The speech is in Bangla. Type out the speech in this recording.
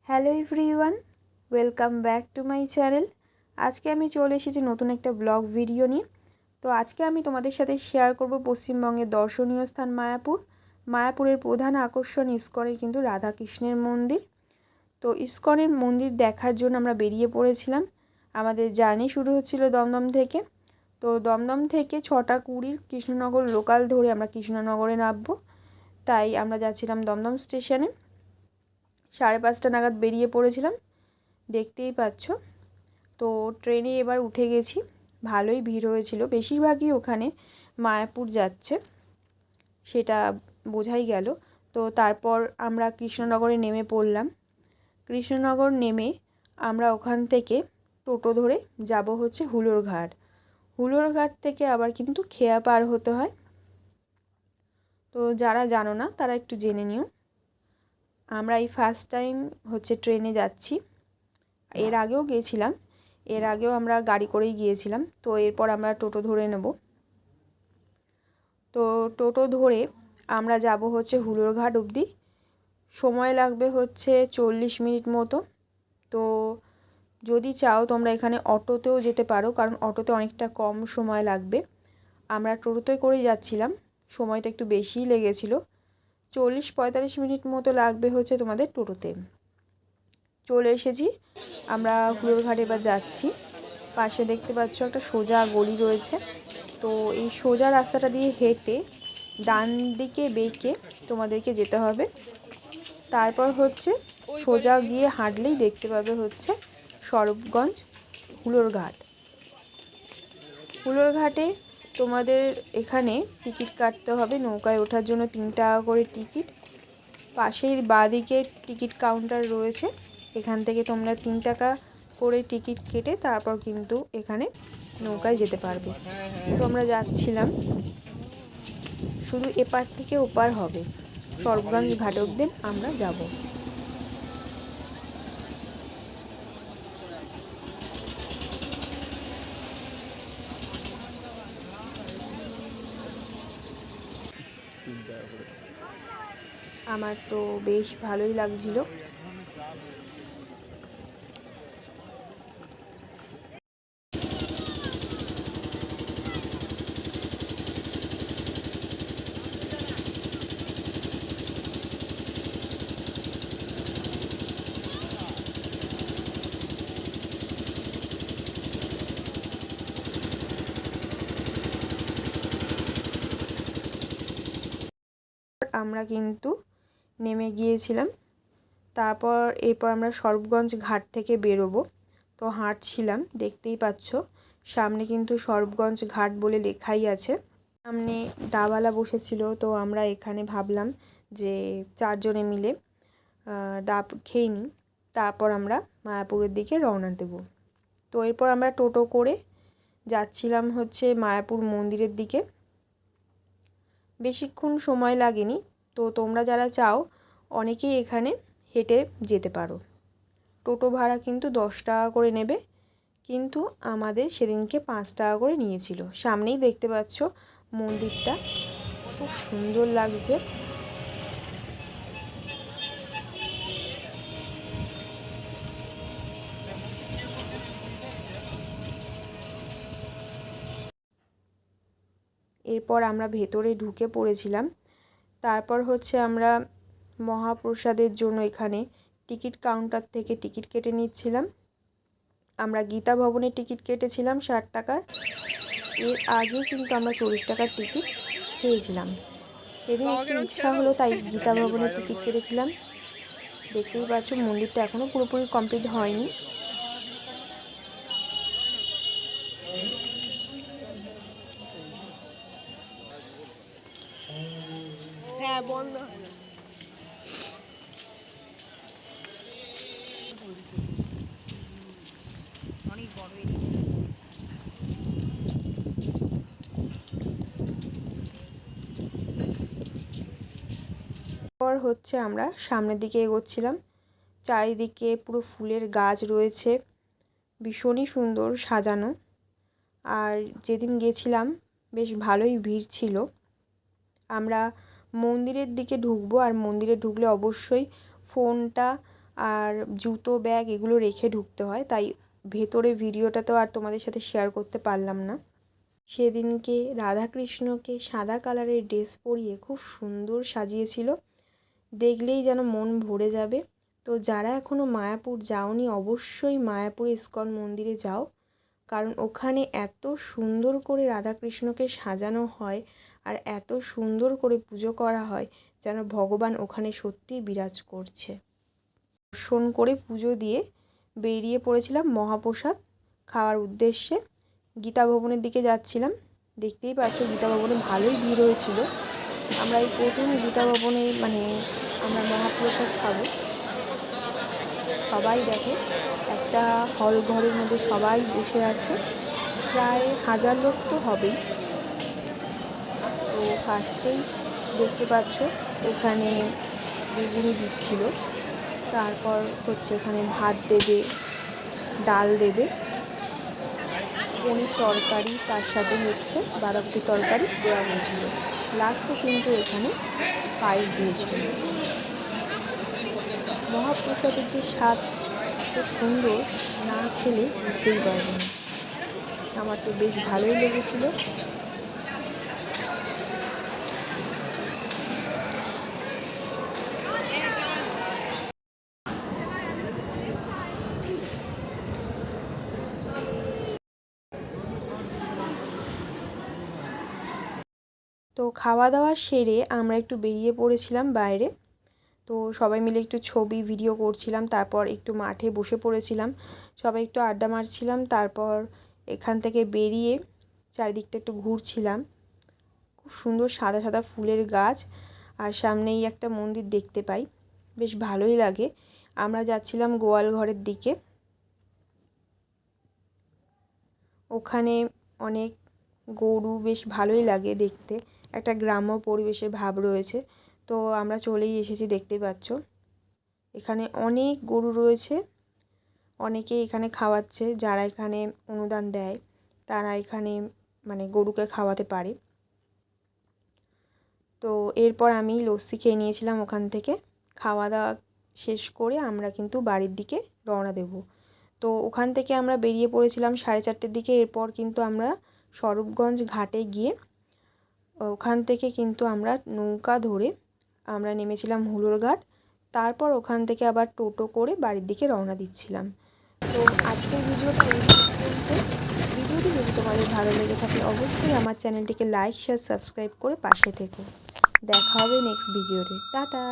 Hello everyone, welcome back to my channel. আজকে আমি চলে এসেছি নতুন একটা ব্লগ ভিডিও নিয়ে। তো আজকে আমি তোমাদের সাথে শেয়ার করব পশ্চিমবঙ্গের দর্শনীয় স্থান মায়াপুর। মায়াপুরের প্রধান আকর্ষণ ইস্কনের কিন্তু রাধাকৃষ্ণের মন্দির। তো ইস্কনের মন্দির দেখার জন্য আমরা বেরিয়ে পড়েছিলাম। আমাদের জার্নি শুরু হচ্ছিল দমদম থেকে। তো দমদম থেকে 6:20 কৃষ্ণনগর লোকাল ধরে আমরা কৃষ্ণনগরে নামবো। তাই আমরা যাচ্ছিলাম দমদম স্টেশনে। 5:30 নাগাদ বেরিয়ে পড়েছিলাম, দেখতেই পাচ্ছ। তো ট্রেনে এবার উঠে গেছি। ভালোই ভিড় হয়েছিল, বেশিরভাগই ওখানে মায়াপুর যাচ্ছে, সেটা বোঝাই গেল। তো তারপর আমরা কৃষ্ণনগরে নেমে পড়লাম। কৃষ্ণনগর নেমে আমরা ওখান থেকে টোটো ধরে যাব হচ্ছে হুলোরঘাট। হুলোরঘাট থেকে আবার কিন্তু খেয়া পার হতে হয়। তো যারা জানো না তারা একটু জেনে নিও। আমরা এই ফার্স্ট টাইম হচ্ছে ট্রেনে যাচ্ছি। এর আগেও গিয়েছিলাম, এর আগেও আমরা গাড়ি করেই গিয়েছিলাম। তো এরপর আমরা টোটো ধরে নেব। তো টোটো ধরে আমরা যাব হচ্ছে হুলোরঘাট অবধি। সময় লাগবে হচ্ছে 40 মিনিট মতো। তো যদি চাও তোমরা এখানে অটোতেও যেতে পারো, কারণ অটোতে অনেকটা কম সময় লাগবে। আমরা টোটোতে করেই যাচ্ছিলাম, সময়টা একটু বেশিই লেগেছিল। 40-45 মিনিট মতো লাগবে হচ্ছে তোমাদের টোটোতে। চলে এসেছি আমরা হুলোরঘাট, এবার যাচ্ছি। পাশে দেখতে পাচ্ছ একটা সোজা গলি রয়েছে। তো এই সোজা রাস্তাটা দিয়ে হেঁটে ডান দিকে বেঁকে তোমাদেরকে যেতে হবে। তারপর হচ্ছে সোজা গিয়ে হাঁটলেই দেখতে পাবে হচ্ছে স্বরূপগঞ্জ হুলোরঘাট। হুলোরঘাটে তোমাদের এখানে টিকিট কাটতে হবে। নৌকায় ওঠার জন্য 3 টাকা করে টিকিট। পাশেই বাঁদিকে টিকিট কাউন্টার রয়েছে, এখান থেকে তোমরা 3 টাকা করে টিকিট কেটে তারপর কিন্তু এখানে নৌকায় যেতে পারবে। তো আমরা যাচ্ছিলাম, শুধু এপার থেকে ওপার হবে, স্বরূপগঞ্জ ঘাট অবধি আমরা যাব। আমার তো বেশ ভালোই লাগছিল। আমরা কিন্তু নেমে গিয়েছিলাম। এরপর আমরা স্বরূপগঞ্জ ঘাট থেকে বেরোবো। তো হাঁটছিলাম, দেখতেই পাচ্ছ সামনে কিন্তু স্বরূপগঞ্জ ঘাট বলে লেখাই আছে। সামনে ডাবওয়ালা বসেছিল, তো আমরা এখানে ভাবলাম যে 4 জনে মিলে ডাব খেয়ে নিই, তারপর আমরা মায়াপুরের দিকে রওনা দেব। তো এরপর আমরা টোটো করে যাচ্ছিলাম হচ্ছে মায়াপুর মন্দিরের দিকে। বেশিক্ষণ সময় লাগেনি। তো তোমরা যারা চাও অনেকেই এখানে হেঁটে যেতে পারো। টোটো ভাড়া কিন্তু 10 টাকা করে নেবে, কিন্তু আমাদের সেদিনকে 5 টাকা করে নিয়েছিল। সামনেই দেখতে পাচ্ছ মন্দিরটা, খুব সুন্দর লাগছে। এরপর আমরা ভেতরে ঢুকে পড়েছিলাম। তারপর হচ্ছে আমরা মহাপ্রসাদের জন্য এখানে টিকিট কাউন্টার থেকে টিকিট কেটে নিচ্ছিলাম। আমরা গীতা ভবনের টিকিট কেটেছিলাম 60 টাকার। এর আগে কিন্তু আমরা 40 টাকার টিকিট খেয়েছিলাম। সেদিন একটু ইচ্ছা হলো তাই গীতা ভবনের টিকিট কেটেছিলাম। দেখতেই পাচ্ছ মন্দিরটা এখনও পুরোপুরি কমপ্লিট হয়নি। হ্যাঁ, বন্ধ। অনেক বড় পর হচ্ছে আমরা সামনের দিকে এগোচ্ছিলাম। চারিদিকে পুরো ফুলের গাছ রয়েছে, ভীষণই সুন্দর সাজানো। আর যেদিন গেছিলাম বেশ ভালোই ভিড় ছিল। আমরা মন্দিরের দিকে ঢুকবো, আর মন্দিরে ঢুকলে অবশ্যই ফোনটা আর জুতো ব্যাগ এগুলো রেখে ঢুকতে হয়, তাই ভেতরে ভিডিওটা তো আর তোমাদের সাথে শেয়ার করতে পারলাম না। সেদিনকে রাধাকৃষ্ণকে সাদা কালারের ড্রেস পরিয়ে খুব সুন্দর সাজিয়েছিল, দেখলেই যেন মন ভরে যাবে। তো যারা এখনও মায়াপুর যাওনি অবশ্যই মায়াপুর ইস্কন মন্দিরে যাও, কারণ ওখানে এত সুন্দর করে রাধাকৃষ্ণকে সাজানো হয় আর এত সুন্দর করে পুজো করা হয় যেন ভগবান ওখানে সত্যিই বিরাজ করছে। দর্শন করে পুজো দিয়ে বেরিয়ে পড়েছিলাম মহাপ্রসাদ খাওয়ার উদ্দেশ্যে। গীতা ভবনের দিকে যাচ্ছিলাম, দেখতেই পাচ্ছ গীতা ভবনে ভালোই ভিড় হয়েছিল। আমরা এই প্রথম গীতা ভবনে আমরা মহাপ্রসাদ খাবো। সবাই দেখো একটা হল ঘরের মধ্যে সবাই বসে আছে, প্রায় 1000 লোক তো হবেই। তো ফার্স্টেই দেখতে পাচ্ছ এখানে বেগুনি দিচ্ছিল, তারপর হচ্ছে এখানে ভাত দেবে, ডাল দেবে, পনির তরকারি, তার সাথে হচ্ছে বাঁধাকপির তরকারি দেওয়া হয়েছিল। লাস্টে কিন্তু এখানে পায়েস দিয়েছিল। মহাপ্রসাদের যে স্বাদ এত সুন্দর, না খেলে বুঝতেই পারবে না। আমার তো বেশ ভালোই লেগেছিল। তো খাওয়া দাওয়া সেরে আমরা একটু বেরিয়ে পড়েছিলাম বাইরে। তো সবাই মিলে একটু ছবি ভিডিও করছিলাম, তারপর একটু মাঠে বসে পড়েছিলাম, সবাই একটু আড্ডা মারছিলাম। তারপর এখান থেকে বেরিয়ে চারিদিকটা একটু ঘুরছিলাম। খুব সুন্দর সাদা সাদা ফুলের গাছ, আর সামনেই একটা মন্দির দেখতে পাই, বেশ ভালোই লাগে। আমরা যাচ্ছিলাম গোয়াল ঘরের দিকে, ওখানে অনেক গরু, বেশ ভালোই লাগে দেখতে, একটা গ্রাম্য পরিবেশের ভাব রয়েছে। তো আমরা চলেই এসেছি, দেখতেই পাচ্ছ এখানে অনেক গরু রয়েছে। অনেকেই এখানে খাওয়াচ্ছে, যারা এখানে অনুদান দেয় তারা এখানে গরুকে খাওয়াতে পারে। তো এরপর আমি লস্যি খেয়ে নিয়েছিলাম ওখান থেকে। খাওয়া দাওয়া শেষ করে আমরা কিন্তু বাড়ির দিকে রওনা দেব। তো ওখান থেকে আমরা বেরিয়ে পড়েছিলাম 4:30টার দিকে। এরপর কিন্তু আমরা স্বরূপগঞ্জ ঘাটে গিয়ে ওখান থেকে কিন্তু আমরা নৌকা ধরে আমরা নেমেছিলাম হুলোর ঘাট। তারপর ওখান থেকে আবার টোটো করে বাড়ির দিকে রওনা দিচ্ছিলাম। তো আজকের ভিডিওটা এই পর্যন্ত। ভিডিওটি যদি তোমাদের ভালো লেগে থাকে অবশ্যই আমার চ্যানেলটিকে লাইক, শেয়ার, সাবস্ক্রাইব করে পাশে থেকো। দেখা হবে নেক্সট ভিডিওতে। টাটা।